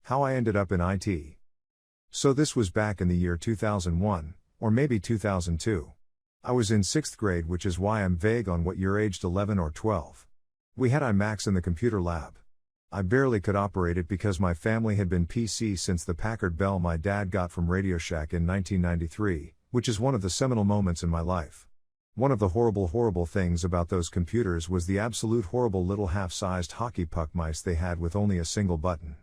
How I ended up in IT. So this was back in the year 2001, or maybe 2002. I was in 6th grade, which is why I'm vague on what year, aged 11 or 12. We had iMacs in the computer lab. I barely could operate it because my family had been PC since the Packard Bell my dad got from Radio Shack in 1993, which is one of the seminal moments in my life. One of the horrible things about those computers was the absolute horrible little half-sized hockey puck mice they had with only a single button.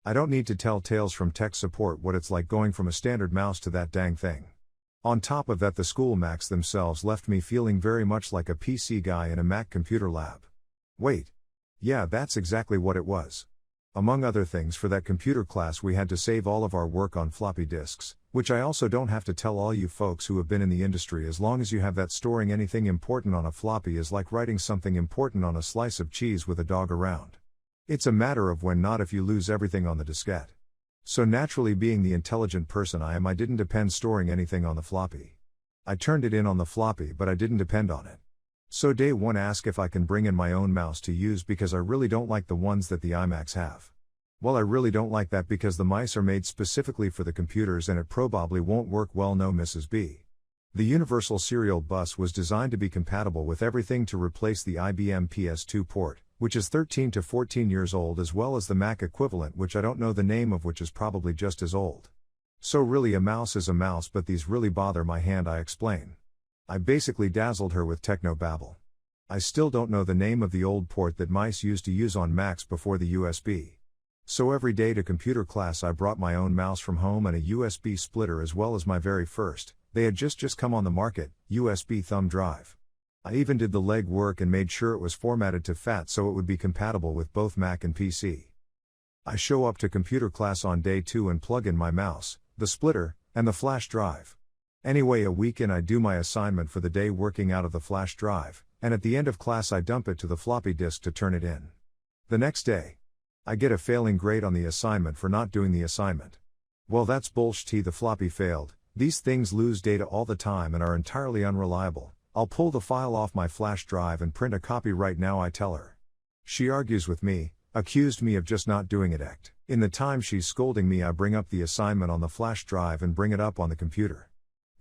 I don't need to tell Tales from Tech Support what it's like going from a standard mouse to that dang thing. On top of that, the school Macs themselves left me feeling very much like a PC guy in a Mac computer lab. Wait. Yeah, that's exactly what it was. Among other things, for that computer class we had to save all of our work on floppy disks, which I also don't have to tell all you folks who have been in the industry, as long as you have that, storing anything important on a floppy is like writing something important on a slice of cheese with a dog around. It's a matter of when, not if, you lose everything on the diskette. So naturally, being the intelligent person I am, I didn't depend storing anything on the floppy. I turned it in on the floppy, but I didn't depend on it. So day one, ask if I can bring in my own mouse to use because I really don't like the ones that the iMacs have. Well, I really don't like that because the mice are made specifically for the computers and it probably won't work well, no Mrs. B. The Universal Serial Bus was designed to be compatible with everything to replace the IBM PS2 port, which is 13 to 14 years old, as well as the Mac equivalent, which I don't know the name of, which is probably just as old. So really, a mouse is a mouse, but these really bother my hand, I explain. I basically dazzled her with techno-babble. I still don't know the name of the old port that mice used to use on Macs before the USB. So every day to computer class I brought my own mouse from home and a USB splitter, as well as my very first, they had just come on the market, USB thumb drive. I even did the leg work and made sure it was formatted to FAT so it would be compatible with both Mac and PC. I show up to computer class on day 2 and plug in my mouse, the splitter, and the flash drive. Anyway, a week in, I do my assignment for the day working out of the flash drive, and at the end of class I dump it to the floppy disk to turn it in. The next day, I get a failing grade on the assignment for not doing the assignment. Well, that's bullshit, the floppy failed. These things lose data all the time and are entirely unreliable. I'll pull the file off my flash drive and print a copy right now, I tell her. She argues with me, accused me of just not doing it. In the time she's scolding me, I bring up the assignment on the flash drive and bring it up on the computer.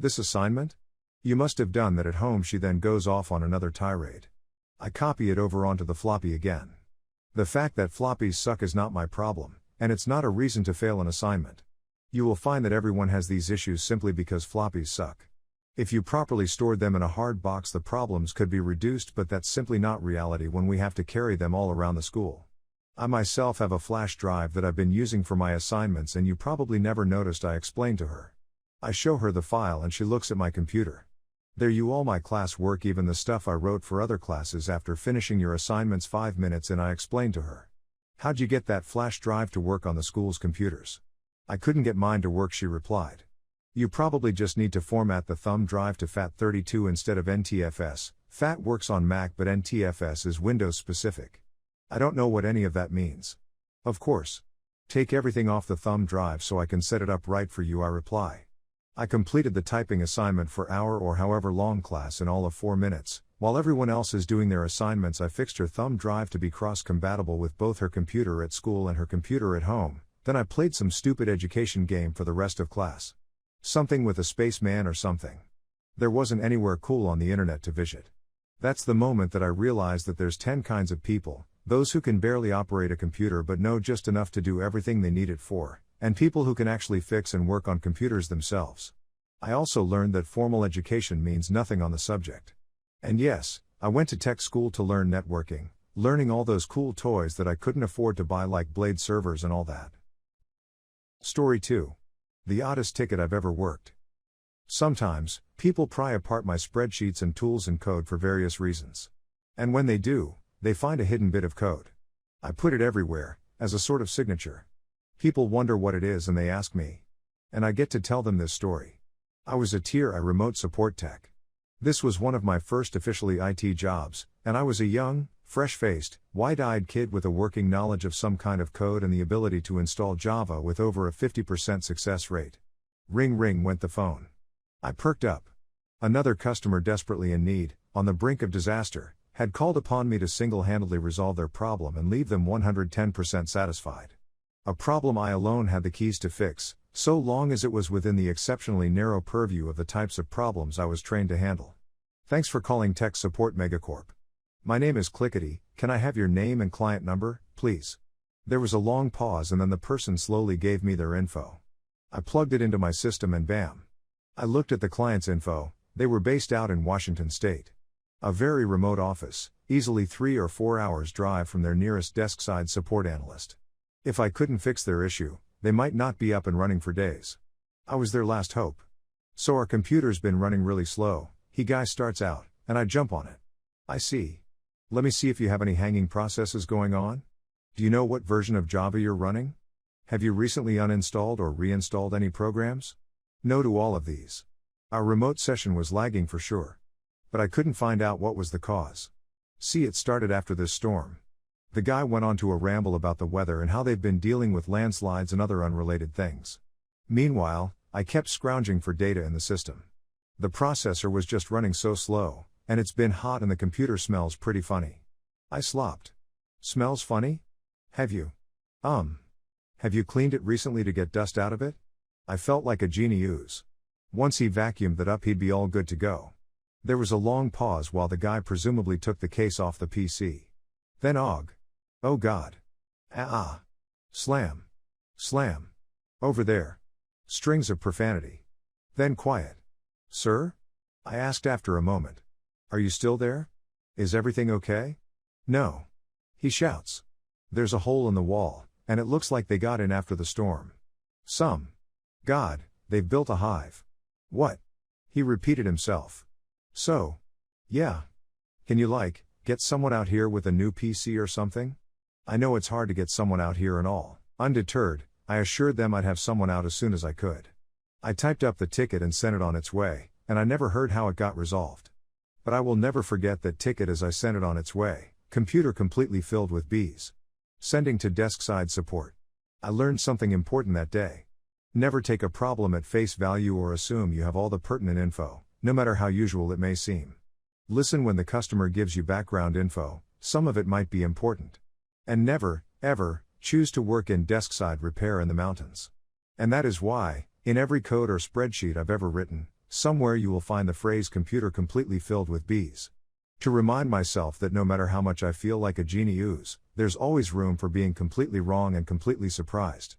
This assignment? You must have done that at home, she then goes off on another tirade. I copy it over onto the floppy again. The fact that floppies suck is not my problem, and it's not a reason to fail an assignment. You will find that everyone has these issues simply because floppies suck. If you properly stored them in a hard box, the problems could be reduced, but that's simply not reality when we have to carry them all around the school. I myself have a flash drive that I've been using for my assignments, and you probably never noticed, I explained to her. I show her the file and she looks at my computer. There you all my class work, even the stuff I wrote for other classes. After finishing your assignments 5 minutes in, I explained to her. How'd you get that flash drive to work on the school's computers? I couldn't get mine to work, she replied. You probably just need to format the thumb drive to FAT32 instead of NTFS. FAT works on Mac, but NTFS is Windows specific. I don't know what any of that means. Of course. Take everything off the thumb drive so I can set it up right for you, I reply. I completed the typing assignment for our or however long class in all of 4 minutes. While everyone else is doing their assignments, I fixed her thumb drive to be cross-compatible with both her computer at school and her computer at home. Then I played some stupid education game for the rest of class. Something with a spaceman or something. There wasn't anywhere cool on the internet to visit. That's the moment that I realized that there's 10 kinds of people: those who can barely operate a computer but know just enough to do everything they need it for, and people who can actually fix and work on computers themselves. I also learned that formal education means nothing on the subject. And yes, I went to tech school to learn networking, learning all those cool toys that I couldn't afford to buy, like Blade servers and all that. Story 2. The oddest ticket I've ever worked. Sometimes, people pry apart my spreadsheets and tools and code for various reasons. And when they do, they find a hidden bit of code. I put it everywhere, as a sort of signature. People wonder what it is and they ask me. And I get to tell them this story. I was a Tier I remote support tech. This was one of my first officially IT jobs, and I was a young, fresh-faced, wide-eyed kid with a working knowledge of some kind of code and the ability to install Java with over a 50% success rate. Ring ring went the phone. I perked up. Another customer desperately in need, on the brink of disaster, had called upon me to single-handedly resolve their problem and leave them 110% satisfied. A problem I alone had the keys to fix, so long as it was within the exceptionally narrow purview of the types of problems I was trained to handle. Thanks for calling Tech Support Megacorp. My name is Clickety, can I have your name and client number, please? There was a long pause and then the person slowly gave me their info. I plugged it into my system and bam. I looked at the client's info, they were based out in Washington State. A very remote office, easily 3 or 4 hours drive from their nearest desk-side support analyst. If I couldn't fix their issue, they might not be up and running for days. I was their last hope. So our computer's been running really slow, guy starts out, and I jump on it. I see. Let me see if you have any hanging processes going on. Do you know what version of Java you're running? Have you recently uninstalled or reinstalled any programs? No to all of these. Our remote session was lagging for sure. But I couldn't find out what was the cause. See, it started after this storm. The guy went on to a ramble about the weather and how they've been dealing with landslides and other unrelated things. Meanwhile, I kept scrounging for data in the system. The processor was just running so slow, and it's been hot and the computer smells pretty funny. I slopped. Smells funny? Have you cleaned it recently to get dust out of it? I felt like a genie ooze. Once he vacuumed that up, he'd be all good to go. There was a long pause while the guy presumably took the case off the PC. Then oh God. Slam. Slam. Over there. Strings of profanity. Then quiet. Sir? I asked after a moment. Are you still there? Is everything okay? No. He shouts. There's a hole in the wall, and it looks like they got in after the storm. God, they've built a hive. What? He repeated himself. So. Yeah. Can you get someone out here with a new PC or something? I know it's hard to get someone out here and all. Undeterred, I assured them I'd have someone out as soon as I could. I typed up the ticket and sent it on its way, and I never heard how it got resolved. But I will never forget that ticket as I sent it on its way, computer completely filled with bees. Sending to desk-side support. I learned something important that day. Never take a problem at face value or assume you have all the pertinent info, no matter how usual it may seem. Listen when the customer gives you background info, some of it might be important. And never, ever, choose to work in desk-side repair in the mountains. And that is why, in every code or spreadsheet I've ever written, somewhere you will find the phrase computer completely filled with bees. To remind myself that no matter how much I feel like a genie ooze, there's always room for being completely wrong and completely surprised.